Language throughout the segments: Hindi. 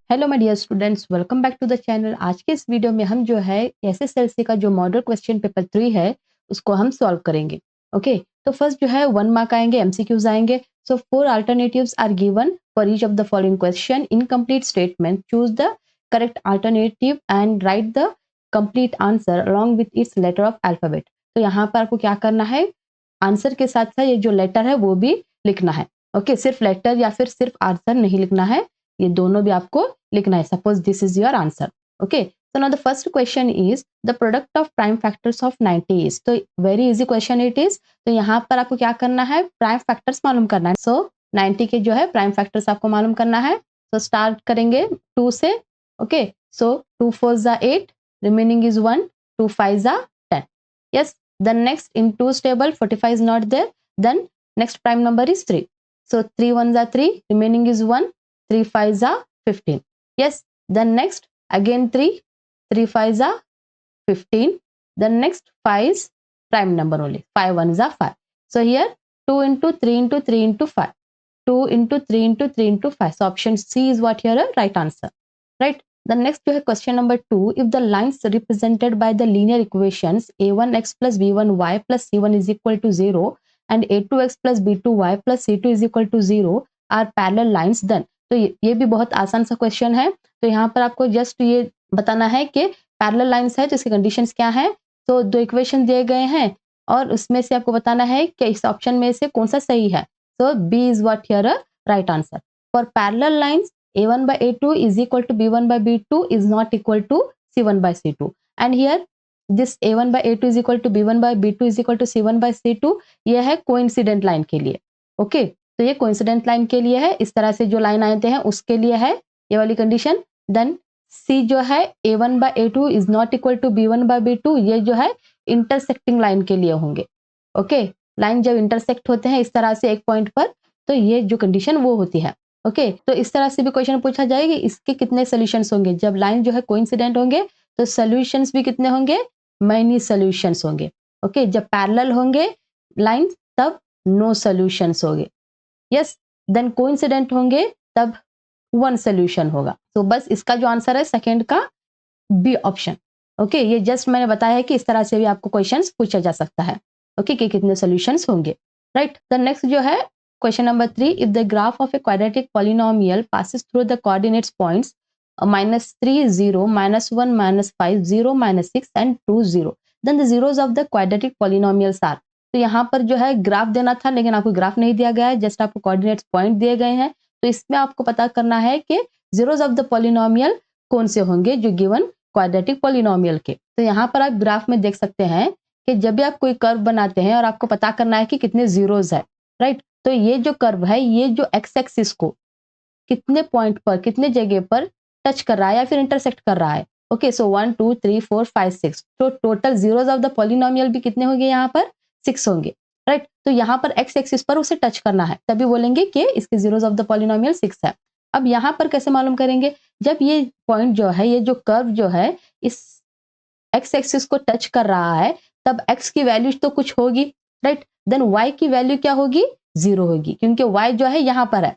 Hello my dear students, welcome back to the channel. आज के इस वीडियो में हम जो है एसएसएलसी का जो मॉडल क्वेश्चन पेपर 3 है उसको हम सॉल्व करेंगे। ओके, तो फर्स्ट जो है 1 मार्क आएंगे, एमसीक्यूज आएंगे। So 4 alternatives are given for each of the following question. Incomplete statement, choose the correct alternative and write the complete answer along with its letter of alphabet. तो यहाँ पर आपको क्या करना है, आंसर के साथ साथ ये जो लेटर है वो भी लिखना है। ओके, सिर्फ लेटर या फिर सिर्फ आंसर नहीं लिखना है, ये दोनों भी आपको लिखना है। Suppose this is your answer. Okay, so now the first question is the product of prime factors of 90 is. तो very easy question it is. तो यहाँ पर आपको क्या करना है, प्राइम फैक्टर्स मालूम करना है। सो 90 के जो है प्राइम फैक्टर्स आपको मालूम करना है। तो स्टार्ट करेंगे 2 से। ओके, सो 2 4 जा 8, रिमेनिंग इज 1, 2 5 जा 10। Yes, then next in 2's table 45 is not there, then next prime number is 3. So 3 1s are 3, remaining is 1, 3 5s are 15. Yes, then next again 3, 3 5s are 15. Then next 5 is prime number only, 5 1s are 5. So here 2 into 3 into 3 into 5, 2 into 3 into 3 into 5. So option C is what here a right answer, right? The next जो है question number 2, if the lines represented by the linear equations a1x plus b1y plus c1 is equal to 0 and a2x plus b2y plus c2 is equal to 0 are parallel lines, then तो ये भी बहुत आसान सा क्वेश्चन है। तो यहाँ पर आपको जस्ट ये बताना है कि पैरेलल लाइंस है तो इसकी कंडीशंस क्या है। तो दो इक्वेशन दिए गए हैं और उसमें से आपको बताना है कि इस ऑप्शन में से कौन सा सही है। So B is what here a right answer. For parallel lines a1 by a2 is equal to b1 by b2 is not equal to c1 by c2, and here this a1 by a2 is equal to b1 by b2 is equal to c1 by c2, ये है कोइंसिडेंट लाइन के लिए। ओके, तो ये कोइंसिडेंट लाइन के लिए है, इस तरह से जो लाइन आते हैं उसके लिए है ये वाली कंडीशन। देन सी जो है a1 by a2 is not equal to b1 by b2, ये जो है इंटरसेक्टिंग लाइन के लिए होंगे। ओके, लाइन जब इंटरसेक्ट होते हैं इस तरह से एक पॉइंट पर, तो ये जो कंडीशन वो होती है। ओके, तो इस तरह से भी क्वेश्चन पूछा जाएगा, इसके कितने सोल्यूशंस होंगे। जब लाइन जो है कोइंसिडेंट होंगे तो सोल्यूशंस भी कितने होंगे, मैनी सोल्यूशंस होंगे। ओके, जब पैरेलल होंगे लाइन तब नो सोल्यूशंस होंगे। यस, देन कोइंसिडेंट होंगे तब 1 सोल्यूशन होगा। तो बस इसका जो आंसर है सेकंड का बी ऑप्शन। ओके, ये जस्ट मैंने बताया है कि इस तरह से भी आपको क्वेश्चंस पूछा जा सकता है। ओके, कि कितने सोल्यूशंस होंगे, राइट। द नेक्स्ट जो है question number 3, if the graph of a quadratic polynomial passes through the coordinates points -3 0 -1 -5 0 -6 and 2 0, then the zeros of the quadratic polynomials are। तो यहाँ पर जो है ग्राफ देना था लेकिन आपको ग्राफ नहीं दिया गया है, जस्ट आपको कोऑर्डिनेट्स पॉइंट दिए गए हैं। तो इसमें आपको पता करना है कि जीरोस ऑफ द पॉलिनोमियल कौन से होंगे जो गिवन क्वाड्रेटिक पॉलिनोमियल के। तो यहाँ पर आप ग्राफ में देख सकते हैं कि जब भी आप कोई कर्व बनाते हैं और आपको पता करना है कि कितने जीरोस है, राइट। तो ये जो कर्व है, ये जो एक्स एक्सिस को कितने पॉइंट पर, कितने जगह पर टच कर रहा है या फिर इंटरसेक्ट कर रहा है। ओके, सो 1 2 3 4 5 6, तो total zeros of the polynomial भी कितने होंगे, यहाँ पर 6 होंगे, राइट। तो यहाँ पर एक्स एक्सिस पर उसे टच करना है, तभी बोलेंगे कि इसके जीरोस ऑफ द पॉलिनोमियल 6 है। अब यहाँ पर कैसे मालूम करेंगे, जब ये पॉइंट जो है, ये जो कर्व जो है इस एक्स एक्सिस को टच कर रहा है, तब एक्स की वैल्यू तो कुछ होगी, राइट। देन वाई की वैल्यू क्या होगी, 0 होगी, क्योंकि y जो है यहाँ पर है,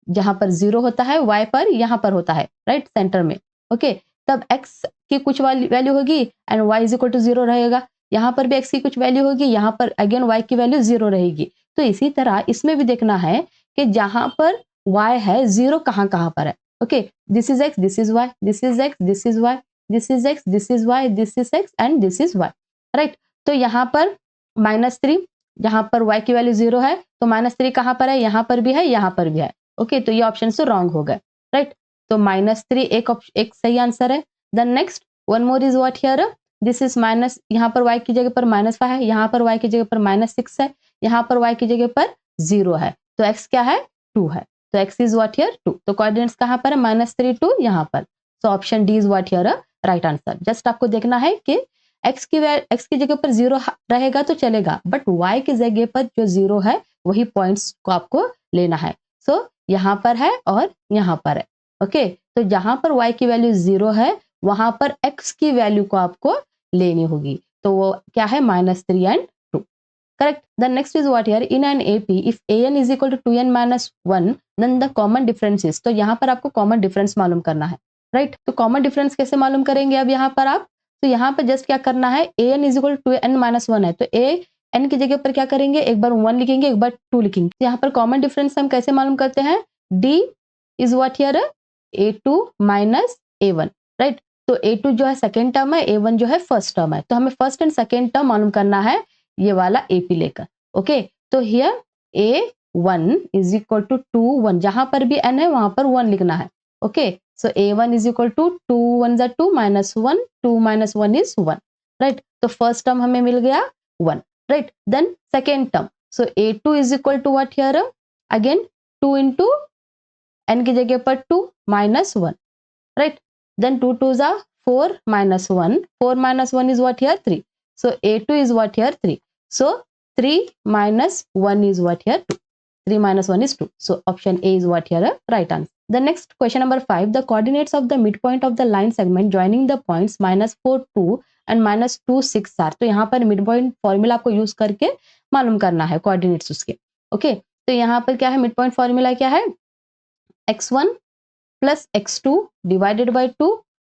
जहां पर 0 होता है y पर यहाँ पर होता है, राइट, सेंटर में। ओके, तब x की कुछ वैल्यू होगी and y is equal to 0 रहेगा। यहाँ पर भी x की कुछ वैल्यू होगी, यहाँ पर अगेन y की वैल्यू 0 रहेगी। तो इसी तरह इसमें भी देखना है कि जहां पर y है, 0 कहाँ कहाँ पर है। Okay, this is x, this is y, this is x, this is y, this is x, this is y, this is x and this is y, right. तो यहाँ पर -3, जहां पर y की वैल्यू 0 है, तो -3 कहां पर है, यहाँ पर भी है, यहाँ पर भी है। ओके, तो ये ऑप्शन से रॉन्ग हो गए, राइट। तो -3 एक सही आंसर है। Then next one more is what here, this is minus, यहाँ पर y की जगह पर -5 है, यहाँ पर y की जगह पर -6 है, यहाँ पर y की जगह पर 0 है, तो x क्या है, 2 है। तो x इज व्हाट हियर 2। तो कोऑर्डिनेट्स कहां पर है, -3 2 यहाँ पर। So option D is what here right answer. Just आपको देखना है कि x की जगह पर 0 रहेगा तो चलेगा, बट y की जगह पर जो 0 है वही पॉइंट्स को आपको लेना है। सो यहाँ पर है और यहाँ पर है। ओके, तो जहां पर y की वैल्यू 0 है वहां पर x की वैल्यू को आपको लेनी होगी, तो वो क्या है, -3 and 2। Correct. The next is what here, in an AP if an is equal to 2n minus 1 then the common difference is. तो यहाँ पर आपको कॉमन डिफरेंस मालूम करना है, राइट. तो कॉमन डिफरेंस कैसे मालूम करेंगे अब यहाँ पर आप, तो यहाँ पर जस्ट क्या करना है, an is equal to 2n minus 1 है, तो n की जगह पर क्या करेंगे, एक बार 1 लिखेंगे, एक बार 2 लिखेंगे. तो यहाँ पर कॉमन डिफरेंस हम कैसे मालूम करते हैं, d is what here a2 minus a1, right. तो a2 जो है सेकेंड टर्म है, a1 जो है फर्स्ट टर्म है, तो हमें फर्स्ट एंड सेकेंड टर्म मालूम करना है ये वाला AP लेकर. ओके, तो here a1 is equal to 2 1, जहां पर भी n है वहां पर 1 लिखना है. Okay, so a1 is equal to 2 1 जा 2 माइनस 1, 2 माइनस 1 इज 1, राइट. तो फर्स्ट टर्म हमें मिल गया 1, right. Then second term, so a2 is equal to what here, again 2 into n की जगह पर 2 minus 1, right. Then 2 2s are 4 minus 1. 4 minus 1 is what here? 3. So A2 is what here? 3. So 3 minus 1 is what here? 2. 3 minus 1 is 2. So option A is what here? Right answer. The next question number 5. The coordinates of the midpoint of the line segment joining the points minus 4 2 and minus 2 6 are. तो यहाँ पर midpoint formula आपको यूज करके मालूम करना है coordinates उसके. ओके, तो यहाँ पर क्या है, midpoint formula क्या है, x1 plus x2 divided by 2,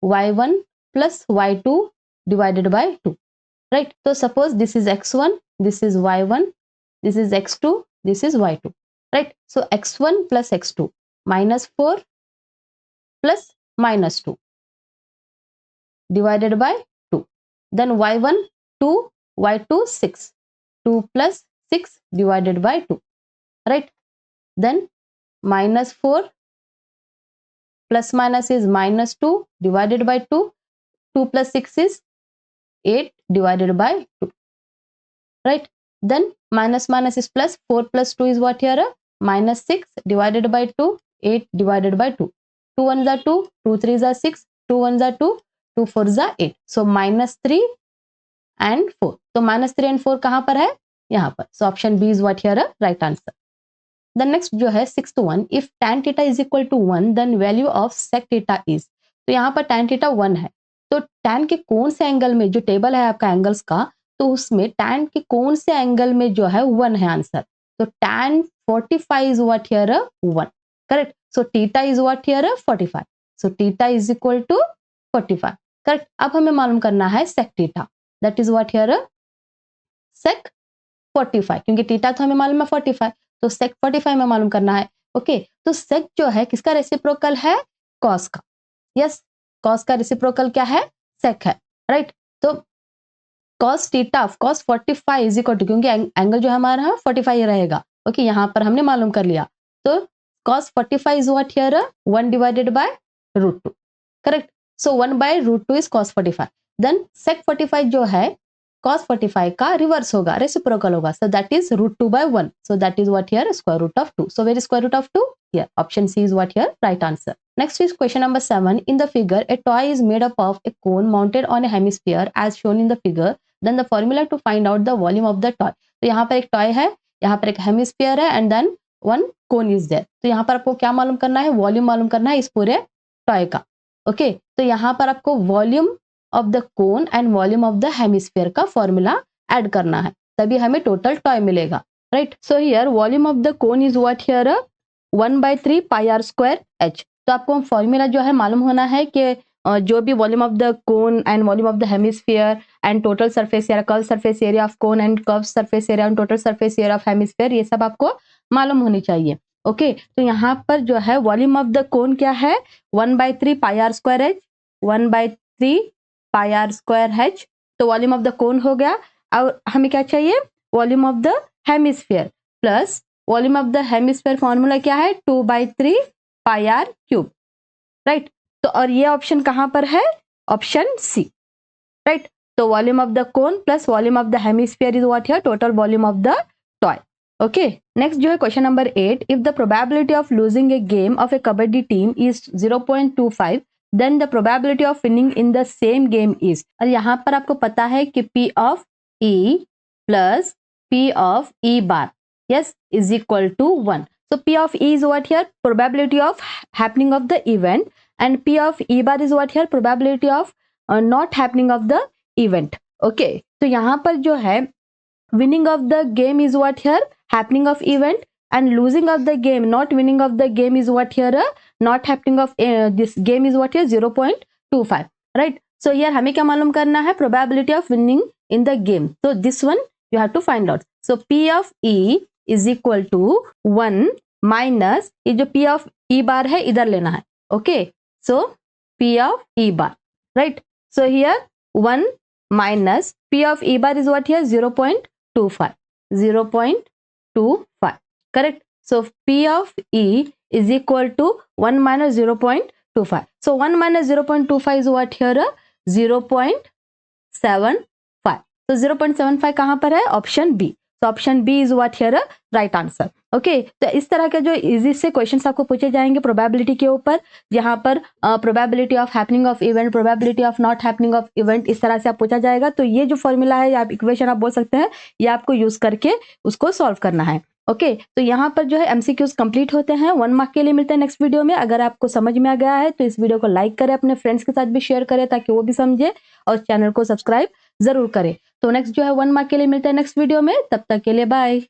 y1 plus y2 divided by 2, right. So suppose this is x1, this is y1, this is x2, this is y2, right. So x1 plus x2 minus 4 plus minus 2 divided by 2, then y1 2, y2 6, 2 plus 6 divided by 2, right. Then minus 4 plus minus is minus 2 divided by 2, 2 plus 6 is 8 divided by 2, right. Then minus minus is plus, 4 plus 2 is what here, minus 6 divided by 2, 8 divided by 2, 2 1s are 2, 2 3s are 6, 2 1s are 2, 2 4s are 8, so minus 3 and 4. तो minus 3 and 4 कहाँ पर है, यहाँ पर. So option B is what here, right answer. The next जो है 6th one, if tan theta is equal to 1 then value of sec theta is. तो यहाँ पर tan theta 1 है, तो tan के कौन से एंगल में, जो टेबल है आपका एंगल्स का, तो उसमें tan के कौन से एंगल में जो है 1 है आंसर. तो tan 45 is what here 1, correct. So theta is what here 45, so theta is equal to 45, correct. अब हमें मालूम करना है sec theta, that is what here sec 45, क्योंकि थीटा तो हमें मालूम है 45, तो sec 45 में मालूम करना है. ओके, तो sec जो है किसका रेसिप्रोकल है, cos का. यस, cos का रेसिप्रोकल क्या है, sec है, राइट. तो cos theta of cos 45 is equal to, क्योंकि एंगल जो है हमारा 45 रहेगा. ओके, यहाँ पर हमने मालूम कर लिया. तो cos 45 is what here 1 divided by root 2, correct. So 1 by root 2 is cos 45. Then sec 45 जो है cos 45 का रिवर्स होगा, रेसिप्रोकल होगा, so that is root 2 by 1, so that is what here square root of 2. So where is square root of 2? Here, option C is what here right answer. Next is question number 7. In the figure, a toy is made up of a cone mounted on a hemisphere as shown in the figure. Then the formula to find out the volume of the toy. तो यहाँ पर एक टॉय है, यहाँ पर एक हेमिस्फीयर है, and then one cone is there. तो यहाँ पर आपको क्या मालूम करना है, वॉल्यूम मालूम करना है इस पूरे टॉय का. ओके, तो यहाँ पर आपको volume of the cone and volume of the hemisphere का फॉर्मूला ऐड करना है, तभी हमें टोटल टॉय मिलेगा, right. So here volume of the cone is what here 1/3 pi r square h. तो आपको फॉर्मूला जो है मालूम होना है कि जो भी volume of the cone and volume of the hemisphere and total surface area, curve surface area of cone and curve surface area and total surface area of hemisphere, ये सब आपको मालूम होनी चाहिए. ओके, तो यहाँ पर जो है वॉल्यूम ऑफ द कोन क्या है 1/3 pi r square h, 1/3 pi r square h. तो वॉल्यूम ऑफ द कोन हो गया. और हमें क्या चाहिए, volume of the hemisphere plus volume of the hemisphere formula क्या है 2/3 पाई आर क्यूब, राइट. तो और ये ऑप्शन कहाँ पर है, ऑप्शन सी, राइट. तो volume of the cone plus volume of the hemisphere is what here total volume of the toy. Okay, next जो है question number 8. If the probability of losing A game of A kabaddi team is 0.25 then the probability of winning in the same game is. और यहाँ पर आपको पता है कि P of E plus P of E bar, yes, is equal to 1. So P of E is what here, probability of happening of the event, and P of E bar is what here, probability of not happening of the event. Okay, तो यहाँ पर जो है winning of the game is what here? Happening of event. And losing of the game, not winning of the game is what here? Not happening of this game is what here? 0.25, right? So here हमें क्या मालूम करना है? Probability of winning in the game. So this one you have to find out. So P of E is equal to 1 minus, ये जो P of E bar है इधर लेना है. Okay, so P of E bar, right? So here 1 minus P of E bar is what here? 0.25. 0.25. Correct? So P of E is equal to 1 minus 0.25. So 1 minus 0.25 is what here? 0.75. So 0.75 कहाँ पर है? Option B. तो option B is what here right answer. Okay, तो इस तरह के जो इजी से क्वेश्चंस आपको पूछे जाएंगे प्रोबेबिलिटी के ऊपर, जहां पर probability of happening of event, probability of not happening of event, इस तरह से आप पूछा जाएगा. तो ये जो फॉर्मूला है या इक्वेशन आप बोल सकते हैं, ये आपको यूज करके उसको सॉल्व करना है. ओके, तो यहाँ पर जो है एमसीक्यूज कंप्लीट होते हैं. 1 मार्क के लिए मिलते हैं नेक्स्ट वीडियो में. अगर आपको समझ में आ गया है तो इस वीडियो को लाइक करें, अपने फ्रेंड्स के साथ भी शेयर करें ताकि वो भी समझे, और चैनल को सब्सक्राइब जरूर करें. तो नेक्स्ट जो है 1 मार्क के लिए मिलते हैं नेक्स्ट वीडियो में. तब तक के लिए बाय.